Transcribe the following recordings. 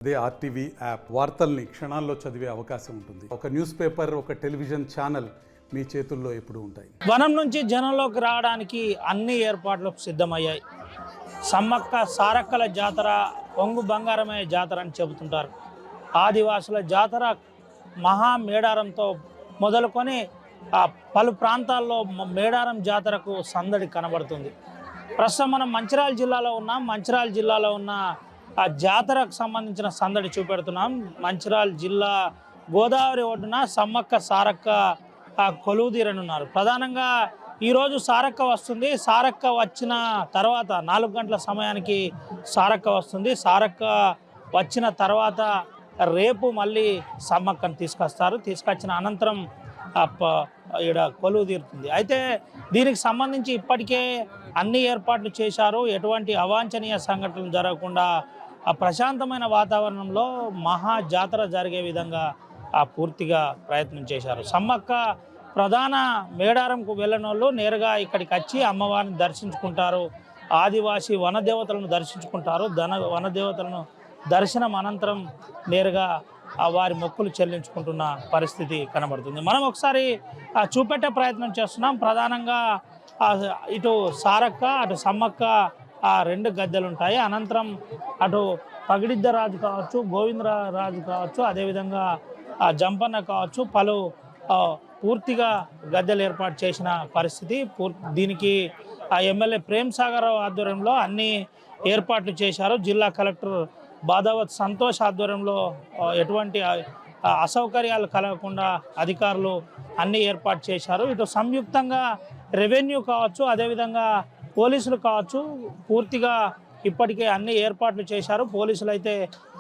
అదే RTV app వార్తల్ని క్షణాల్లో చదివే అవకాశం ఉంటుంది. ఒక న్యూస్ పేపర్, ఒక టెలివిజన్ ఛానల్ మీ చేతుల్లో ఎప్పుడూ ఉంటాయి. వనం నుంచి జనంలోకి రావడానికి అన్ని ఏర్పాట్లు సిద్ధమయ్యాయి. సమ్మక్క సారక్కల జాతర పొంగు బంగారమయ్యే జాతర అని చెబుతుంటారు. ఆదివాసుల జాతర మహా మేడారంతో మొదలుకొని పలు ప్రాంతాల్లో మేడారం జాతరకు సందడి కనబడుతుంది. ప్రస్తుతం మనం మంచిర్యాల జిల్లాలో ఉన్నాం. మంచిర్యాల జిల్లాలో ఉన్న ఆ జాతరకు సంబంధించిన సందడి చూపెడుతున్నాం. మంచిర్యాల జిల్లా గోదావరి ఒడ్డున సమ్మక్క సారక్క కొలువుదీరనున్నారు. ప్రధానంగా ఈరోజు సారక్క వస్తుంది. సారక్క వచ్చిన తర్వాత 4 గంటల సమయానికి సారక్క వస్తుంది. సారక్క వచ్చిన తర్వాత రేపు మళ్ళీ సమ్మక్కను తీసుకొస్తారు. తీసుకొచ్చిన అనంతరం ఇక్కడ కొలువు తీరుతుంది. అయితే దీనికి సంబంధించి ఇప్పటికే అన్ని ఏర్పాట్లు చేశారు. ఎటువంటి అవాంఛనీయ సంఘటనలు జరగకుండా ప్రశాంతమైన వాతావరణంలో మహా జాతర జరిగే విధంగా పూర్తిగా ప్రయత్నం చేశారు. సమ్మక్క ప్రధాన మేడారంకు వెళ్ళిన వాళ్ళు నేరుగా ఇక్కడికి వచ్చి అమ్మవారిని దర్శించుకుంటారు. ఆదివాసీ వనదేవతలను దర్శించుకుంటారు. వనదేవతలను దర్శనం అనంతరం నేరుగా వారి మొక్కులు చెల్లించుకుంటున్న పరిస్థితి కనబడుతుంది. మనం ఒకసారి చూపెట్టే ప్రయత్నం చేస్తున్నాం. ప్రధానంగా ఇటు సారక్క అటు సమ్మక్క 2 గద్దెలు ఉంటాయి. అనంతరం అటు పగిడిద్దరాజు కావచ్చు, గోవిందరాజు కావచ్చు, అదేవిధంగా జంపన్న కావచ్చు, పలు పూర్తిగా గద్దెలు ఏర్పాటు చేసిన పరిస్థితి. దీనికి ఎమ్మెల్యే ప్రేమ్ సాగర్ ఆధ్వర్యంలో అన్ని ఏర్పాట్లు చేశారు. జిల్లా కలెక్టర్ బాదావత్ సంతోష్ ఆధ్వర్యంలో ఎటువంటి అసౌకర్యాలు కలగకుండా అధికారులు అన్ని ఏర్పాటు చేశారు. ఇటు సంయుక్తంగా రెవెన్యూ కావచ్చు, అదేవిధంగా పోలీసులు కావచ్చు, పూర్తిగా ఇప్పటికే అన్ని ఏర్పాట్లు చేశారు. పోలీసులు అయితే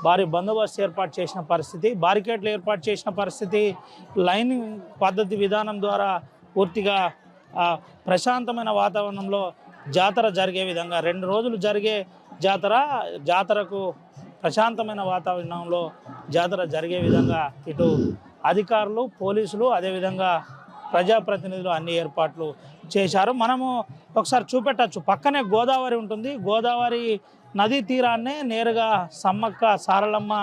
భారీ బందోబస్తు ఏర్పాటు చేసిన పరిస్థితి, బారికేడ్లు ఏర్పాటు చేసిన పరిస్థితి. లైనింగ్ పద్ధతి విధానం ద్వారా పూర్తిగా ప్రశాంతమైన వాతావరణంలో జాతర జరిగే విధంగా 2 రోజులు జరిగే జాతరకు ప్రశాంతమైన వాతావరణంలో జాతర జరిగే విధంగా ఇటు అధికారులు, పోలీసులు, అదేవిధంగా ప్రజాప్రతినిధులు అన్ని ఏర్పాట్లు చేశారు. మనము ఒకసారి చూపెట్టచ్చు. పక్కనే గోదావరి ఉంటుంది. గోదావరి నదీ తీరాన్నే నేరుగా సమ్మక్క సారలమ్మ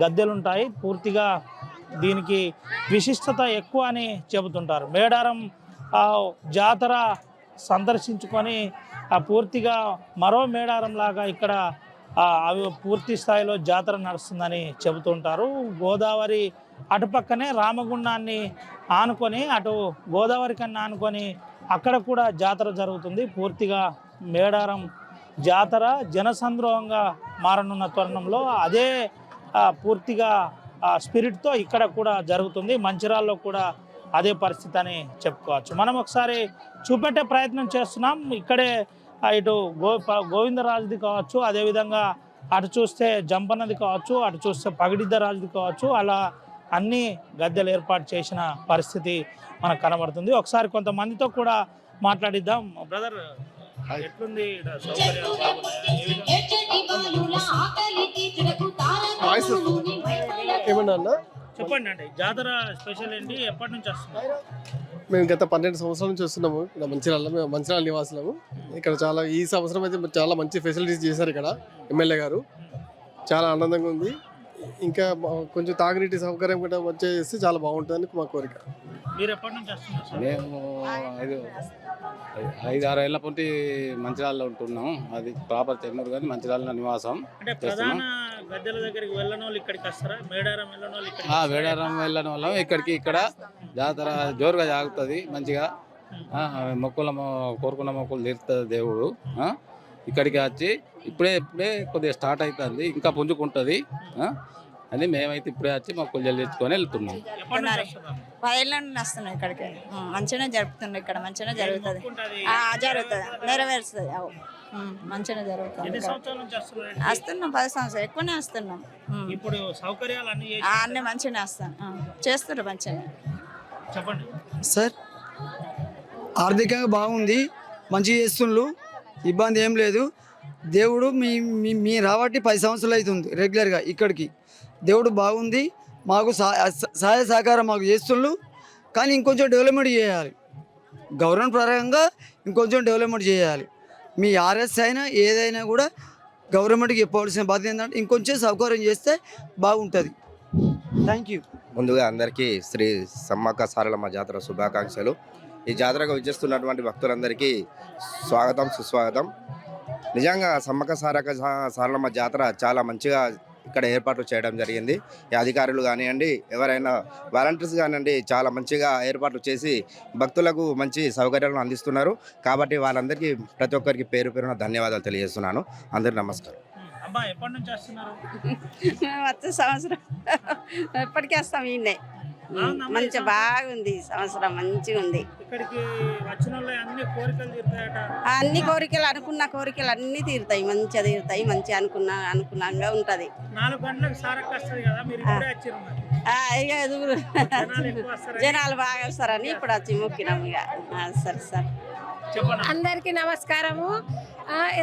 గద్దెలుంటాయి. పూర్తిగా దీనికి విశిష్టత ఎక్కువ అని చెబుతుంటారు. మేడారం జాతర సందర్శించుకొని పూర్తిగా మరో మేడారం లాగా ఇక్కడ అవి పూర్తి స్థాయిలో జాతర నడుస్తుందని చెబుతుంటారు. గోదావరి అటుపక్కనే రామగుండాన్ని ఆనుకొని, అటు గోదావరి కన్నా ఆనుకొని అక్కడ కూడా జాతర జరుగుతుంది. పూర్తిగా మేడారం జాతర జనసంద్రోహంగా మారనున్న తరుణంలో అదే పూర్తిగా స్పిరిట్తో ఇక్కడ కూడా జరుగుతుంది. మంచిర్యాలలో కూడా అదే పరిస్థితి అని చెప్పుకోవచ్చు. మనం ఒకసారి చూపెట్టే ప్రయత్నం చేస్తున్నాం. ఇక్కడే ఇటు గోవిందరాజుది కావచ్చు, అదేవిధంగా అటు చూస్తే జంపన్నది కావచ్చు, అటు చూస్తే పగిడిద్దరాజుది కావచ్చు, అలా అన్ని గద్దెలు ఏర్పాటు చేసిన పరిస్థితి మనకు కనబడుతుంది. ఒకసారి కొంతమందితో కూడా మాట్లాడిద్దాం. బ్రదర్, ఎట్లుంది చెప్పండి అండి, జాతర స్పెషల్ ఏంటి, ఎప్పటి నుంచి వస్తుంది? మేము గత 12 సంవత్సరాల నుంచి వస్తున్నాము. మేము మంచిర్యాల నివాసులము. ఇక్కడ చాలా ఈ సంవత్సరం అయితే చాలా మంచి ఫెసిలిటీస్ చేశారు. ఇక్కడ ఎమ్మెల్యే గారు చాలా ఆనందంగా ఉంది. ఇంకా కొంచెం తాగునీటి సౌకర్యం కూడా వచ్చేసి చాలా బాగుంటుందని మా కోరిక. మీరు ఎప్పటి నుంచి వస్తున్నారు? మేము 5-6 ఏళ్ల పొంటి మంచిర్యాలలో ఉంటున్నాం. అది ప్రాపర్ చెన్నూరు కానీ మంచిర్యాల నివాసం. అంటే ప్రధాన గద్దెల దగ్గరికి వెళ్ళని వాళ్ళు ఇక్కడికి వస్తారా? మేడారం వెళ్ళని వాళ్ళు ఇక్కడ? మేడారం వెళ్ళని వాళ్ళం ఇక్కడికి. ఇక్కడ జాతర జోరుగా జాగుతుంది మంచిగా. మొక్కుల కోరుకున్న మొక్కులు తీరుతుంది దేవుడు. ఇక్కడికి వచ్చి ఇప్పుడే కొద్దిగా స్టార్ట్ అవుతుంది, ఇంకా పుంజుకుంటుంది అని మేమైతే ఇప్పుడే వచ్చి మొక్కులు చెల్లించుకొని వెళ్తున్నాం. 10 ఏళ్ళ నుండి వస్తున్నాం ఇక్కడికి. మంచిగానే జరుపుతున్నాం. ఇక్కడ మంచిగానే జరుగుతుంది. నెరవేరుస్తుంది. మంచిగానే జరుగుతుంది. వస్తున్నాం 10 సంవత్సరాలు ఎక్కువనే వస్తున్నాం. ఇప్పుడు సౌకర్యాలు అన్ని మంచిగానే వస్తాం, చేస్తున్నారు మంచిగా. చెప్పండి సార్. ఆర్థికంగా బాగుంది, మంచిగా చేస్తుండ్రు, ఇబ్బంది ఏం లేదు. దేవుడు మీ రాబట్టి 10 సంవత్సరాలు అవుతుంది రెగ్యులర్గా ఇక్కడికి. దేవుడు బాగుంది, మాకు సహాయ సహకారం మాకు చేస్తుండ్రు. కానీ ఇంకొంచెం డెవలప్మెంట్ చేయాలి, గవర్నమెంట్ పరంగా ఇంకొంచెం డెవలప్మెంట్ చేయాలి. మీ ఆర్ఎస్ అయినా ఏదైనా కూడా గవర్నమెంట్కి చెప్పవలసిన బాధ్యత ఏంటంటే ఇంకొంచెం సౌకర్యం చేస్తే బాగుంటుంది. Thank you. ముందుగా అందరికీ శ్రీ సమ్మక్క సారలమ్మ జాతర శుభాకాంక్షలు. ఈ జాతరకు విచ్చేస్తున్నటువంటి భక్తులందరికీ స్వాగతం, సుస్వాగతం. నిజంగా సమ్మక్క సారలమ్మ జాతర చాలా మంచిగా ఇక్కడ ఏర్పాట్లు చేయడం జరిగింది. ఈ అధికారులు కానివ్వండి, ఎవరైనా వాలంటీర్స్ కానివ్వండి, చాలా మంచిగా ఏర్పాట్లు చేసి భక్తులకు మంచి సౌకర్యాలను అందిస్తున్నారు. కాబట్టి వాళ్ళందరికీ ప్రతి ఒక్కరికి పేరు పేరున ధన్యవాదాలు తెలియజేస్తున్నాను. అందరికీ నమస్కారం. అబ్బా ఎప్పటి నుంచి వస్తున్నారు? వచ్చే సంవత్సరం ఎప్పటికీ వస్తాం. ఈయనే మంచిగా బాగుంది, ఈ సంవత్సరం మంచిగా ఉంది. ఇక్కడికి వచ్చిన వాళ్ళు అన్ని కోరికలు తీరుతాయట. అన్ని కోరికలు అనుకున్న కోరికలు అన్ని తీరుతాయి, మంచిగా తీరుతాయి. మంచిగా అనుకున్నాగా ఉంటది. 4 గంటలకు సారక్క వస్తుంది కదా, మీరు ఇప్పుడే వచ్చారు మరి. ఇక ఎదురు జనాలు ఎక్కువ వస్తారా? జనాలు బాగా వస్తారని ఇప్పుడు వచ్చి మొక్కినాము. ఇక సరే సార్. చెప్పండి. అందరికీ నమస్కారము.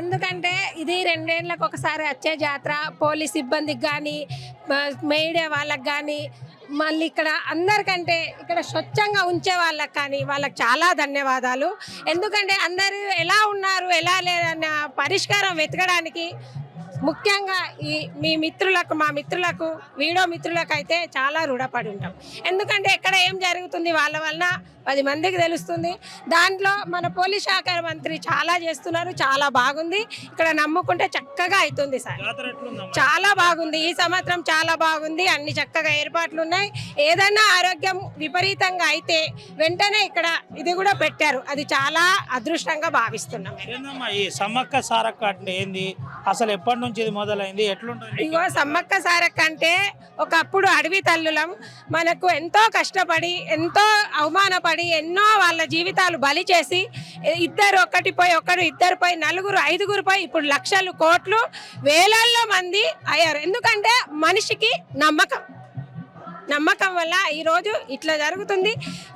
ఎందుకంటే ఇది 2 ఏళ్ళకి ఒకసారి వచ్చే జాతర. పోలీస్ సిబ్బందికి కానీ, మీడియా వాళ్ళకి కానీ, మళ్ళీ ఇక్కడ అందరికంటే ఇక్కడ స్వచ్ఛంగా ఉంచే వాళ్ళకి కానీ వాళ్ళకి చాలా ధన్యవాదాలు. ఎందుకంటే అందరూ ఎలా ఉన్నారు, ఎలా లేదన్న పరిష్కారం వెతకడానికి ముఖ్యంగా మీ మిత్రులకు, మా మిత్రులకు, వీడియో మిత్రులకు అయితే చాలా రుణపడి ఉంటాం. ఎందుకంటే ఎక్కడ ఏం జరుగుతుంది వాళ్ళ వలన 10 మందికి తెలుస్తుంది. దాంట్లో మన పోలీస్ శాఖ మంత్రి చాలా చేస్తున్నారు, చాలా బాగుంది. ఇక్కడ నమ్ముకుంటే చక్కగా అవుతుంది సార్, చాలా బాగుంది. ఈ సంవత్సరం చాలా బాగుంది, అన్ని చక్కగా ఏర్పాట్లు ఉన్నాయి. ఏదైనా ఆరోగ్యం విపరీతంగా అయితే వెంటనే ఇక్కడ ఇది కూడా పెట్టారు, అది చాలా అదృష్టంగా భావిస్తున్నాం. ఈ సమ్మక్క సారక్క అంటే ఏంది, అసలు ఎప్పటి నుంచి ఇది మొదలైంది, ఎట్లుంటుంది? ఇగో సమ్మక్క సారక్క అంటే ఒకప్పుడు అడవి తల్లులం, మనకు ఎంతో కష్టపడి, ఎంతో అవమానపడి, ఎన్నో వాళ్ళ జీవితాలు బలి చేసి, ఇద్దరు ఒకటిపోయి ఒకరు, ఇద్దరిపై నలుగురు, 5గురిపై ఇప్పుడు లక్షలు, కోట్లు, వేలల్లో మంది అయ్యారు. ఎందుకంటే మనిషికి నమ్మకం వల్ల ఈరోజు ఇట్లా జరుగుతుంది.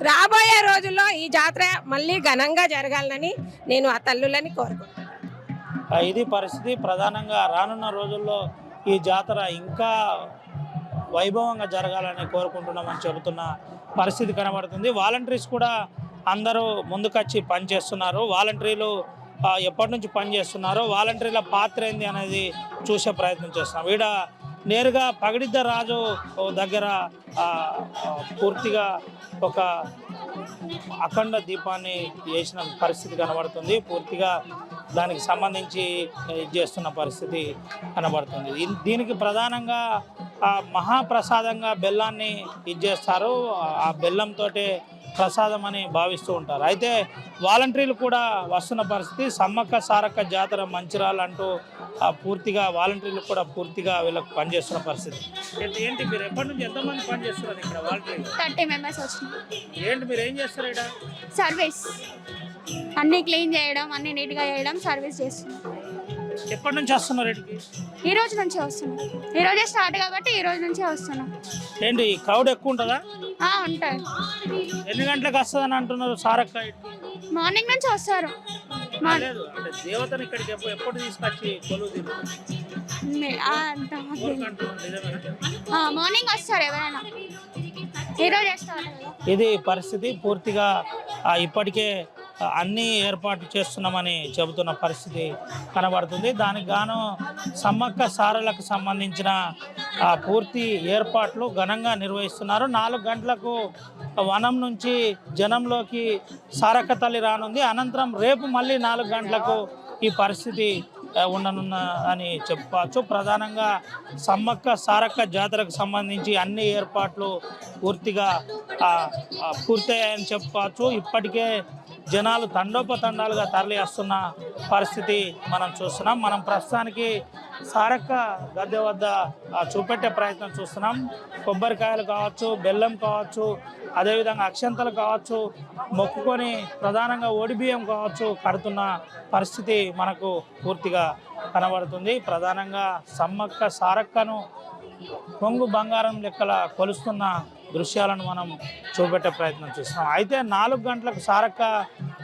రాబోయే రోజుల్లో ఈ జాతర మళ్ళీ ఘనంగా జరగాలని నేను ఆ తల్లులని కోరుకుంటున్నాను. ఇది పరిస్థితి. ప్రధానంగా రానున్న రోజుల్లో ఈ జాతర ఇంకా వైభవంగా జరగాలని కోరుకుంటున్నామని చెబుతున్న పరిస్థితి కనబడుతుంది. వాలంటీర్స్ కూడా అందరూ ముందుకొచ్చి పనిచేస్తున్నారు. వాలంటీర్లు ఎప్పటి నుంచి పనిచేస్తున్నారో, వాలంటీర్ల పాత్ర ఏంది అనేది చూసే ప్రయత్నం చేస్తున్నాం. వీడ నేరుగా పగడిద్ద రాజు దగ్గర పూర్తిగా ఒక అఖండ దీపాన్ని వేసిన పరిస్థితి కనబడుతుంది. పూర్తిగా దానికి సంబంధించి చేస్తున్న పరిస్థితి కనబడుతుంది. దీనికి ప్రధానంగా మహాప్రసాదంగా బెల్లాన్ని ఇచ్చేస్తారు. ఆ బెల్లంతో ప్రసాదం అని భావిస్తూ ఉంటారు. అయితే వాలంటీర్లు కూడా వస్తున్న పరిస్థితి. సమ్మక్క సారక్క జాతర మంచిర్యాల అంటూ పూర్తిగా వాలంటీర్లు కూడా పూర్తిగా వీళ్ళకి పనిచేస్తున్న పరిస్థితి. ఏంటి మీరు ఎప్పటి నుంచి ఎంతమంది పనిచేస్తున్నారు ఇక్కడ? వాలంటీర్లు 30 మెంబర్స్ వచ్చినారు. ఏంటి మీరు ఏం చేస్తారు ఇక్కడ? సర్వీస్ అన్ని క్లీన్ చేయడం, అన్ని నీట్గా చేయడం, సర్వీస్ చేస్తున్నాం. ఎప్పటి నుంచి వస్తున్నారు ఇక్కడికి? ఈ రోజు నుంచే వస్తున్నాం. ఈ రోజే స్టార్ట్ కాబట్టి ఈ రోజు నుంచే వస్తున్నాం. ఏంటి క్రౌడ్ ఎక్కువ ఉంటుందా? ఉంటాయి. ఎన్ని గంటలకు వస్తుందని అంటున్నారు సారక్క? మార్నింగ్ నుంచి వస్తారు. లేదు అంటే దేవతను ఇక్కడికి ఎప్పుడు తీసుకొచ్చి కొలువు మార్నింగ్ వస్తారు ఎవరైనా. ఈ రోజే స్టార్ట్. ఇది పరిస్థితి. పూర్తిగా ఇప్పటికే అన్ని ఏర్పాట్లు చేస్తున్నామని చెబుతున్న పరిస్థితి కనబడుతుంది. దానికి గాను సమ్మక్క సారలకు సంబంధించిన పూర్తి ఏర్పాట్లు ఘనంగా నిర్వహిస్తున్నారు. 4 గంటలకు వనం నుంచి జనంలోకి సారక్క తల్లి రానుంది. అనంతరం రేపు మళ్ళీ 4 గంటలకు ఈ పరిస్థితి ఉండనున్న అని చెప్పవచ్చు. ప్రధానంగా సమ్మక్క సారక్క జాతరకు సంబంధించి అన్ని ఏర్పాట్లు పూర్తిగా పూర్తయ్యాయని చెప్పవచ్చు. ఇప్పటికే జనాలు తండోపతండాలుగా తరలి వస్తున్న పరిస్థితి మనం చూస్తున్నాం. మనం ప్రస్తుతానికి సారక్క గద్దె వద్ద చూపెట్టే ప్రయత్నం చూస్తున్నాం. కొబ్బరికాయలు కావచ్చు, బెల్లం కావచ్చు, అదేవిధంగా అక్షంతలు కావచ్చు, మొక్కుకొని ప్రధానంగా ఒడిబియ్యం కావచ్చు కడుతున్న పరిస్థితి మనకు పూర్తిగా కనబడుతుంది. ప్రధానంగా సమ్మక్క సారక్కను కొంగు బంగారం లెక్కల కొలుస్తున్న దృశ్యాలను మనం చూపెట్టే ప్రయత్నం చేస్తున్నాం. అయితే 4 గంటలకు సారక్క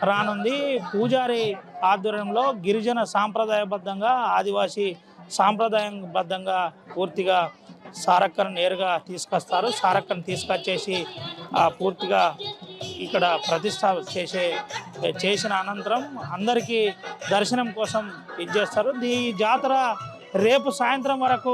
రానుంది. పూజారి ఆధ్వర్యంలో గిరిజన సాంప్రదాయబద్ధంగా, ఆదివాసీ సాంప్రదాయబద్ధంగా పూర్తిగా సారక్కను నేరుగా తీసుకొస్తారు. సారక్కను తీసుకొచ్చేసి పూర్తిగా ఇక్కడ ప్రతిష్ట చేసిన అనంతరం అందరికీ దర్శనం కోసం ఇచ్చేస్తారు. ఈ జాతర రేపు సాయంత్రం వరకు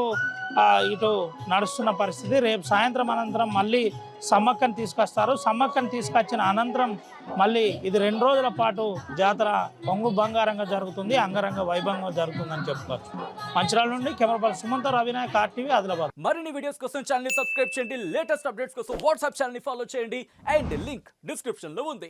ఇటు నడుస్తున్న పరిస్థితి. రేపు సాయంత్రం అనంతరం మళ్ళీ సమ్మక్కని తీసుకొస్తారు. సమ్మక్కని తీసుకొచ్చిన అనంతరం మళ్ళీ ఇది 2 రోజుల పాటు జాతర పొంగు బంగారంగా జరుగుతుంది, అంగరంగ వైభవంగా జరుగుతుందని చెప్పుకోవచ్చు. మంచిర్యాల నుండి కెమెరా సుమంత రవినాయక్, RTV, ఆదిలాబాద్. మరిన్ని వీడియోస్ కోసం ఛానల్ ని సబ్స్క్రైబ్ చేయండి. లేటెస్ట్ అప్డేట్స్ కోసం వాట్సాప్ ఛానల్ ని ఫాలో చేయండి. అండ్ లింక్ డిస్క్రిప్షన్ లో ఉంది.